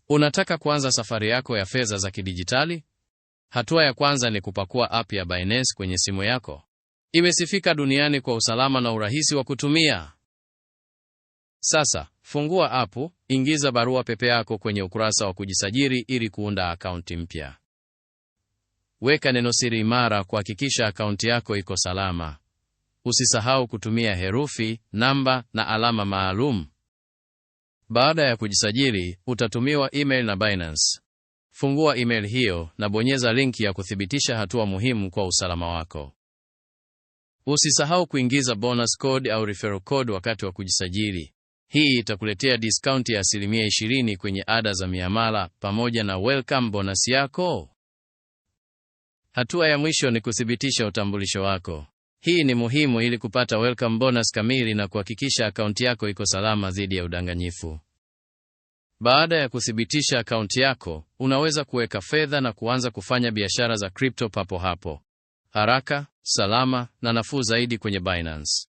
Unataka kuanza safari yako ya fedha za kidijitali? Hatua ya kwanza ni kupakua app ya Binance kwenye simu yako. Imesifika duniani kwa usalama na urahisi wa kutumia. Sasa, fungua app, ingiza barua pepe yako kwenye ukurasa wa kujisajili ili kuunda akaunti mpya. Weka nenosiri imara kuhakikisha akaunti yako iko salama. Usisahau kutumia herufi, namba na alama maalum. Baada ya kujisajili, utatumiwa email na Binance. Fungua email hiyo na bonyeza linki ya kuthibitisha hatua muhimu kwa usalama wako. Usisahau kuingiza bonus code au referral code wakati wa kujisajili. Hii itakuletea discount ya 20% kwenye ada za miamala pamoja na welcome bonus yako. Hatua ya mwisho ni kuthibitisha utambulisho wako. Hii ni muhimu ili kupata welcome bonus kamili na kuhakikisha akaunti yako iko salama dhidi ya udanganyifu. Baada ya kuthibitisha akaunti yako, unaweza kuweka fedha na kuanza kufanya biashara za crypto papo hapo. Haraka, salama na nafuu zaidi kwenye Binance.